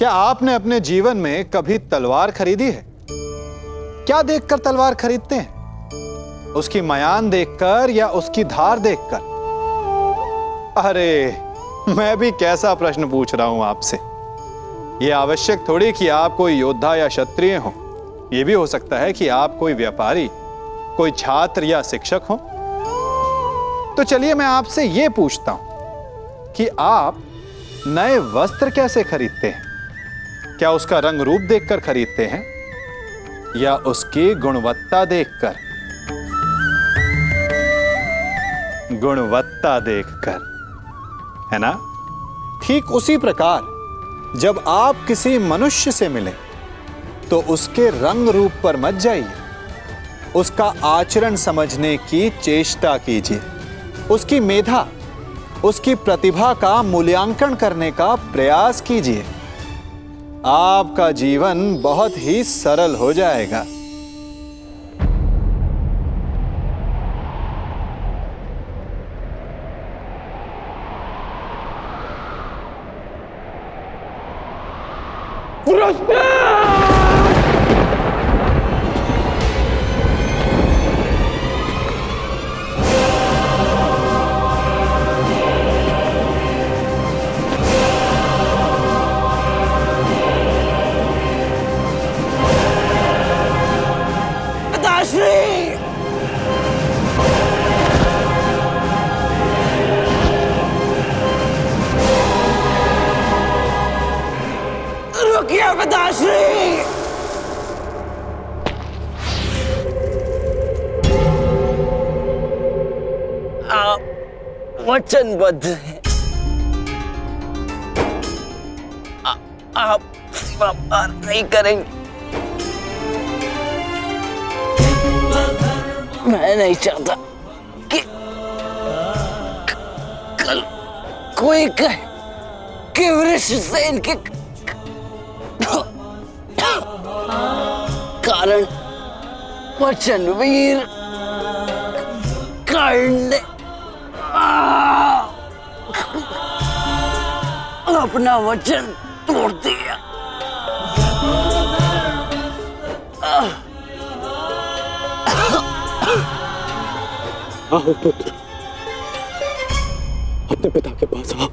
क्या आपने अपने जीवन में कभी तलवार खरीदी है? क्या देखकर तलवार खरीदते हैं? उसकी मयान देखकर या उसकी धार देखकर? अरे, मैं भी कैसा प्रश्न पूछ रहा हूं आपसे। यह आवश्यक थोड़ी कि आप कोई योद्धा या क्षत्रिय हो। यह भी हो सकता है कि आप कोई व्यापारी, कोई छात्र या शिक्षक हो। तो चलिए मैं आपसे यह पूछता हूं कि आप नए वस्त्र कैसे खरीदते हैं? क्या उसका रंग रूप देखकर खरीदते हैं या उसकी गुणवत्ता देखकर? गुणवत्ता देखकर, है ना? ठीक उसी प्रकार जब आप किसी मनुष्य से मिलें तो उसके रंग रूप पर मत जाइए, उसका आचरण समझने की चेष्टा कीजिए, उसकी मेधा, उसकी प्रतिभा का मूल्यांकन करने का प्रयास कीजिए। आपका जीवन बहुत ही सरल हो जाएगा। रुकिए पिताश्री! आप वचनबद्ध हैं। आप सीमा पार नहीं करेंगे। मैं नहीं चाहता कि कल कोई कहे कि वृक्ष से इनके कारण वचनवीर कर्ण ने अपना वचन तोड़ दिया। आओ पुत्र, अपने पिता के पास आओ।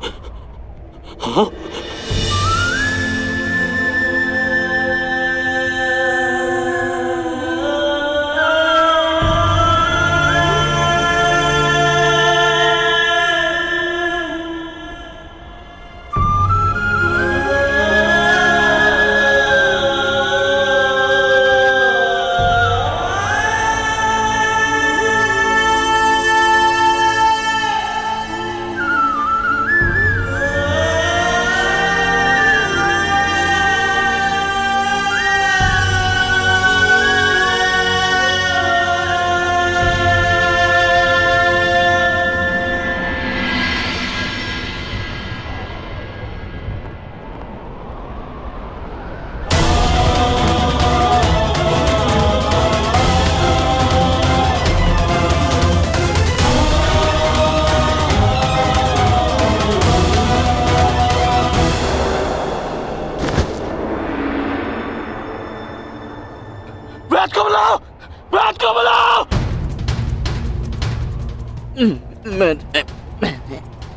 हाँ, व्रत को बुलाओ! व्रत को बुलाओ! मैंने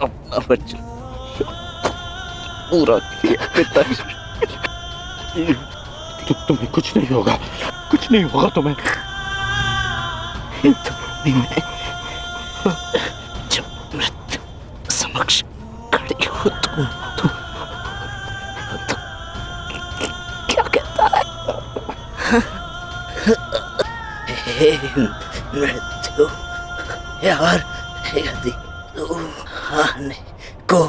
अपना वचन पूरा किया पिताश्री। तुम्हें कुछ नहीं होगा, कुछ नहीं होगा तुम्हें। जब मृत्यु समक्ष खड़ी हो तो क्या कहता है? हे मृत्यु, यार, यदि तू आने को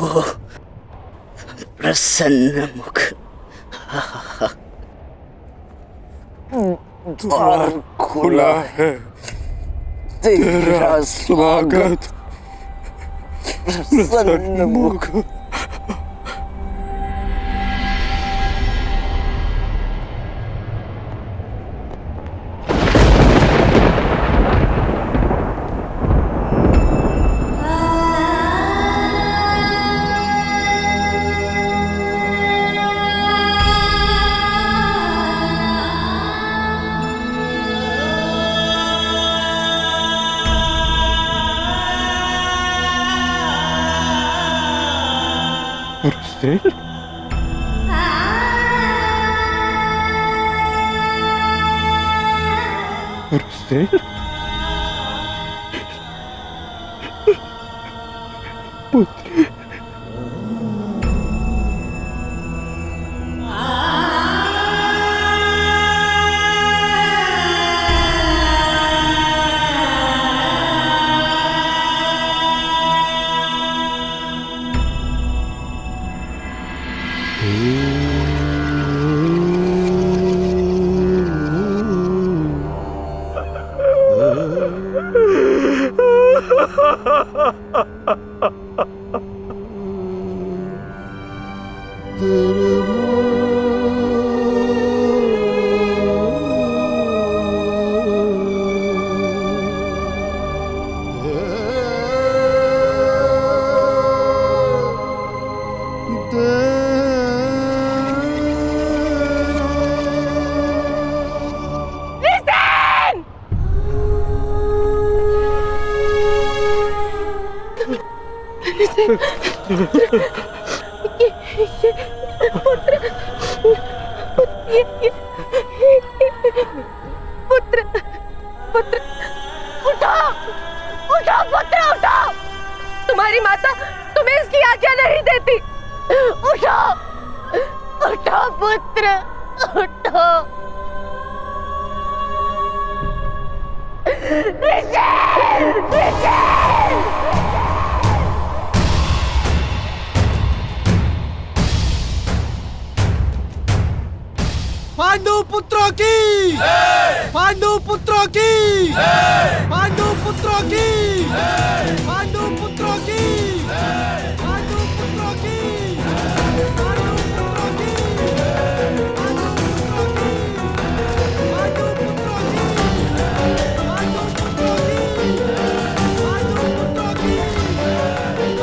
प्रसन्न मुख द्वार खुला है, तेरा स्वागत प्रसन्न मुख। रुस्सेल, रुस्सेल, पुत्री। पुत्र पुत्र उठो उठो पुत्र उठो। तुम्हारी माता तुम्हें इसकी आज्ञा नहीं देती। उठो उठो पुत्र उठो। पांडु पुत्रों की पांडु पुत्रों की पांडु पुत्रों की पांडु पुत्रों की पांडु पुत्रों की पांडु पुत्रों की पांडु पुत्रों की पांडु पुत्रों की पांडु पुत्रों की पांडु पुत्रों की पांडु पुत्रों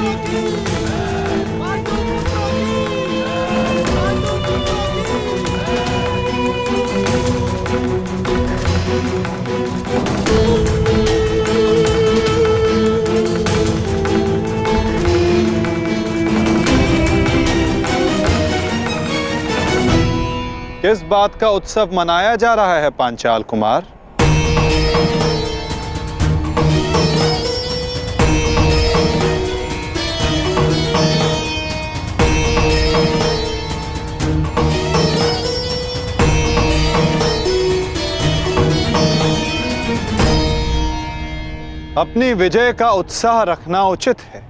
की पांडु पुत्रों की किस बात का उत्सव मनाया जा रहा है पांचाल कुमार? अपनी विजय का उत्साह रखना उचित है,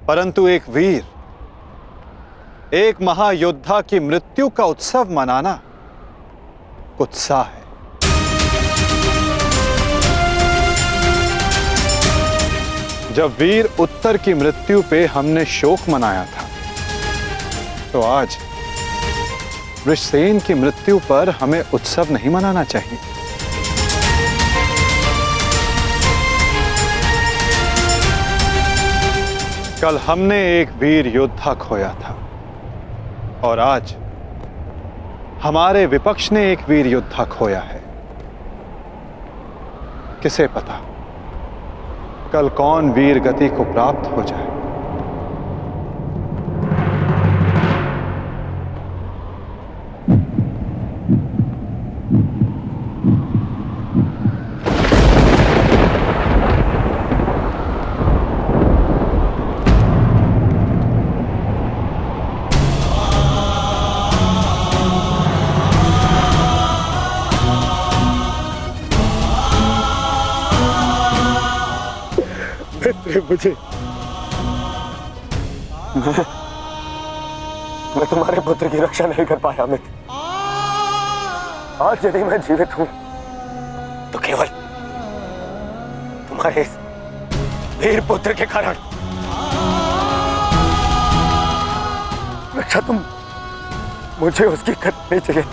परंतु एक वीर, एक महायोद्धा की मृत्यु का उत्सव मनाना कुत्सा है। जब वीर उत्तर की मृत्यु पे हमने शोक मनाया था, तो आज वृषसेन की मृत्यु पर हमें उत्सव नहीं मनाना चाहिए। कल हमने एक वीर योद्धा खोया था और आज हमारे विपक्ष ने एक वीर योद्धा खोया है। किसे पता कल कौन वीर गति को प्राप्त हो जाए। मुझे मैं तुम्हारे पुत्र की रक्षा नहीं कर पाया अमित। आज यदि मैं जीवित हूं तो केवल तुम्हारे इस वीर पुत्र के कारण। रक्षा तुम मुझे उसकी करनी चाहिए।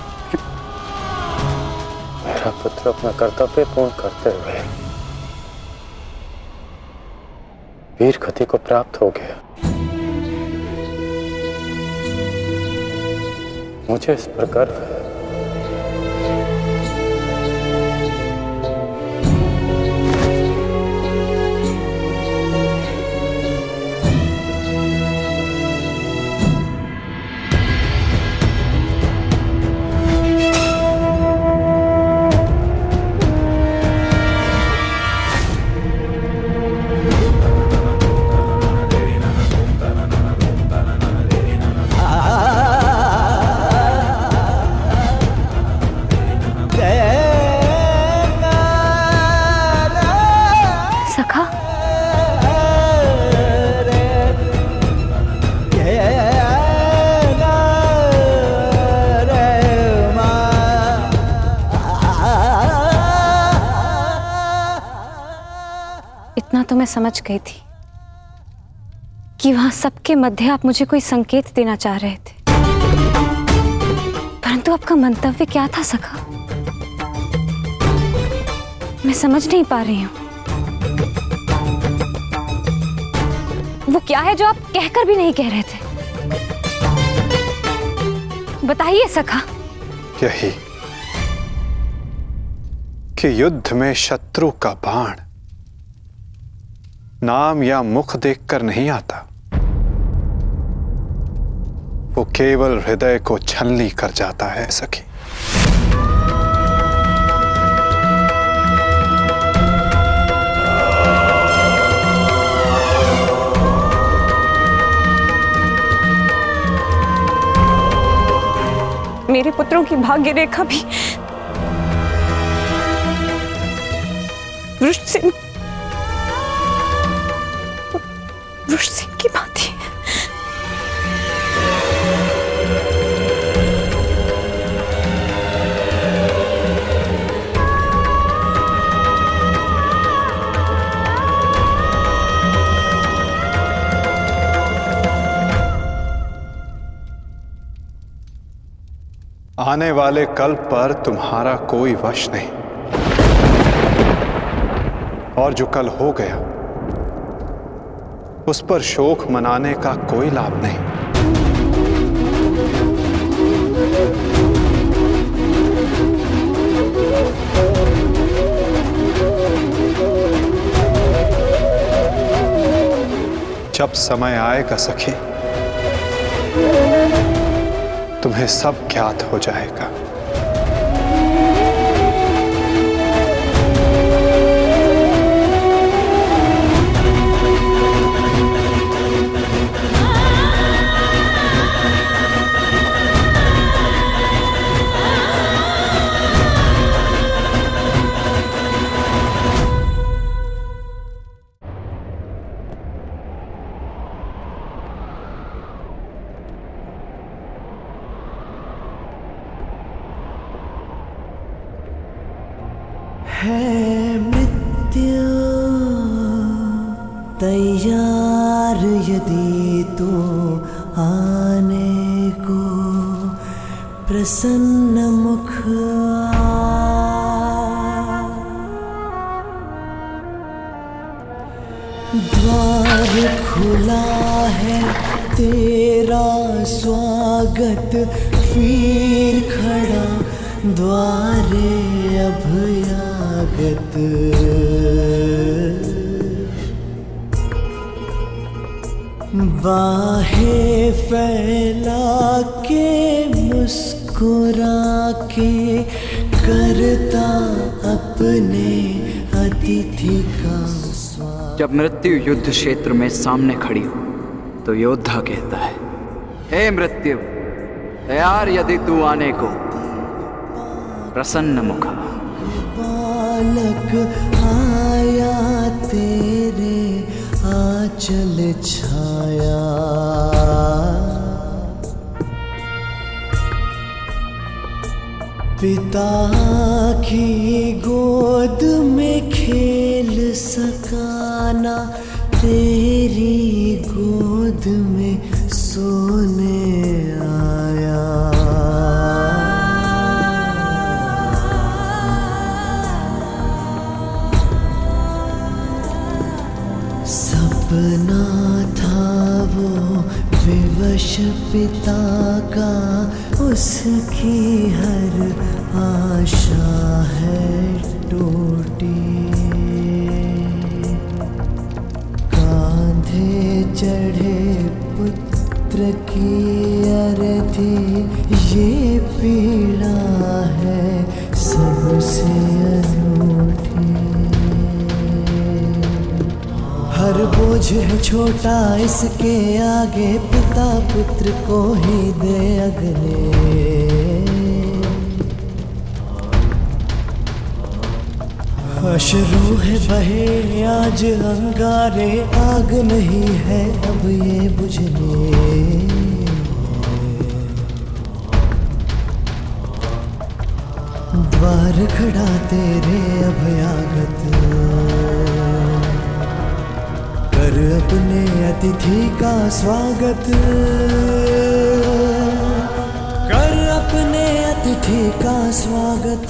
मेरा पुत्र अपना कर्तव्य पूर्ण करते हुए वीर गति को प्राप्त हो गया। मुझे इस पर गर्व है। इतना तो मैं समझ गई थी कि वहां सबके मध्य आप मुझे कोई संकेत देना चाह रहे थे, परंतु आपका मंतव्य क्या था सखा? मैं समझ नहीं पा रही हूं। वो क्या है जो आप कहकर भी नहीं कह रहे थे? बताइए सखा। यही कि युद्ध में शत्रु का बाण नाम या मुख देखकर नहीं आता, वो केवल हृदय को छलनी कर जाता है सखी। मेरे पुत्रों की भाग्य रेखा भी वृषसिंह की भांति है। आने वाले कल पर तुम्हारा कोई वश नहीं, और जो कल हो गया उस पर शोक मनाने का कोई लाभ नहीं। जब समय आएगा सखी, तुम्हें सब ज्ञात हो जाएगा। है मृत्यु तैयार यदि तो आने को, प्रसन्न मुख द्वार खुला है तेरा स्वागत, वीर खड़ा द्वारे अभयागत। बाहें फैला के मुस्कुरा के करता अपने अतिथि का स्वागत। जब मृत्यु युद्ध क्षेत्र में सामने खड़ी हो तो योद्धा कहता है, हे मृत्यु, तैयार यदि तू आने को, प्रसन्न मुखा। बालक आया तेरे आंचल छाया, पिता की गोद में खेल सकाना, तेरी गोद में सोने आया। सपना था वो विवश पिता का, उसकी हर आशा है टूटी। कांधे चढ़े पुत्र की अर्थी, ये पीड़ा है सबसे अनूठी। हर बोझ है छोटा इसके आगे, पिता पुत्र को ही दे अगले। अश्रु है बहे आज अंगारे, आग नहीं है अब ये बुझने। द्वार खड़ा तेरे अभयागत, अपने अतिथि का स्वागत, कर अपने अतिथि का स्वागत।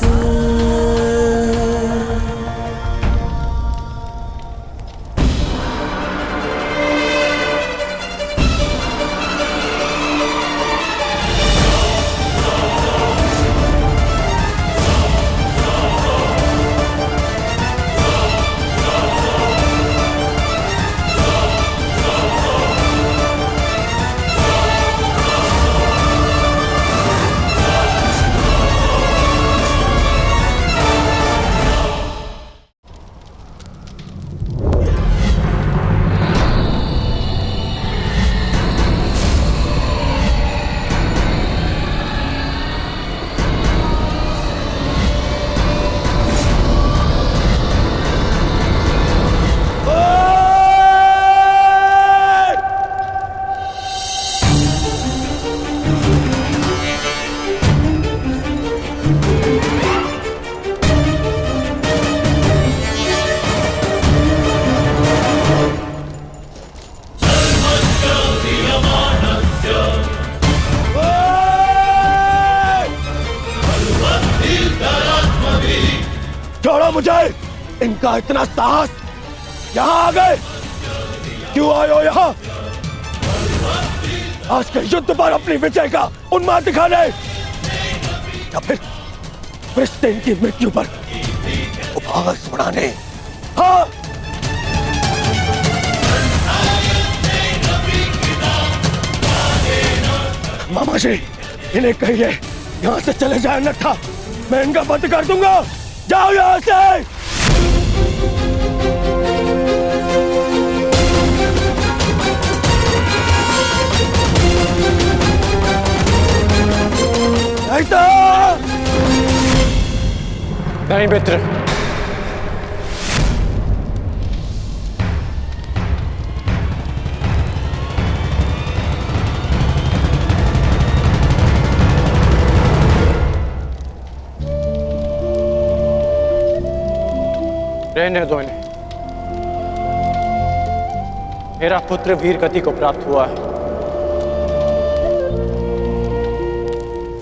छोड़ो मुझे, इनका इतना साहस, यहाँ आ गए, क्यों आए हो यहाँ? आज के युद्ध पर अपनी विजय का उन्माद दिखाने या फिर कृष्ण की मृत्यु पर उपहास उड़ाने? हाँ, मामा जी, इन्हें कहिए यहाँ से चले जाए, अन्यथा मैं इनका बंद कर दूंगा। जाओ यहाँ से। नहीं मित्र, रहने दो इन्हें। मेरा पुत्र वीर गति को प्राप्त हुआ है,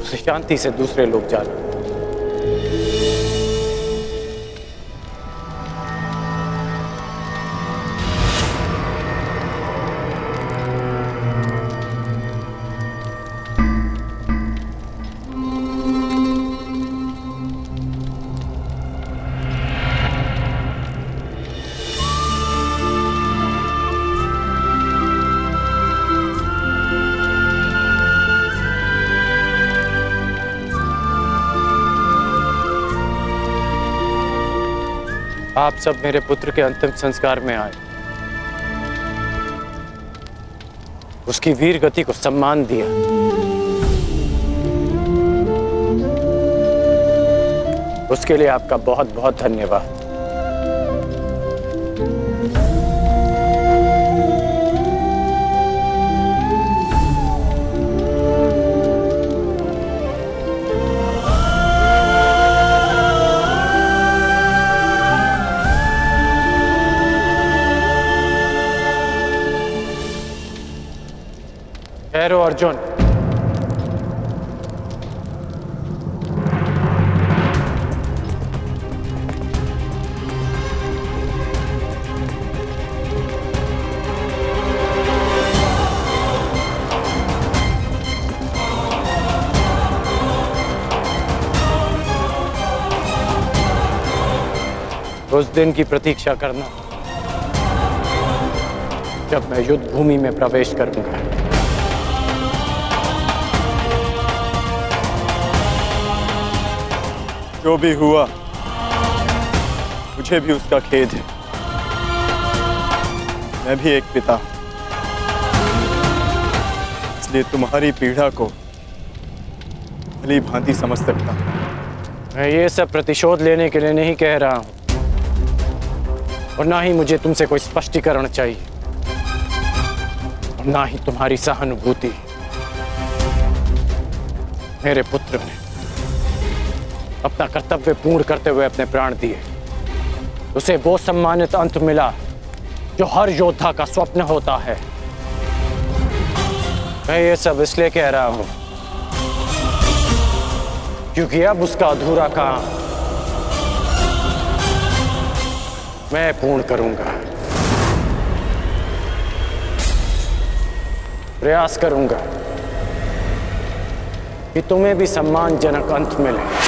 उसे शांति से दूसरे लोग जाने। आप सब मेरे पुत्र के अंतिम संस्कार में आए, उसकी वीर गति को सम्मान दिया। उसके लिए आपका बहुत बहुत धन्यवाद। ठहरो अर्जुन, उस दिन की प्रतीक्षा करना जब मैं युद्ध भूमि में प्रवेश करूंगा। जो भी हुआ, मुझे भी उसका खेद है। मैं भी एक पिता हूं, इसलिए तुम्हारी पीड़ा को भली भांति समझ सकता हूं। मैं ये सब प्रतिशोध लेने के लिए नहीं कह रहा हूं, और ना ही मुझे तुमसे कोई स्पष्टीकरण चाहिए, और ना ही तुम्हारी सहानुभूति। मेरे पुत्र ने अपना कर्तव्य पूर्ण करते हुए अपने प्राण दिए, उसे वो सम्मानित अंत मिला जो हर योद्धा का स्वप्न होता है। मैं ये सब इसलिए कह रहा हूं क्योंकि अब उसका अधूरा काम मैं पूर्ण करूंगा। प्रयास करूंगा कि तुम्हें भी सम्मानजनक अंत मिले।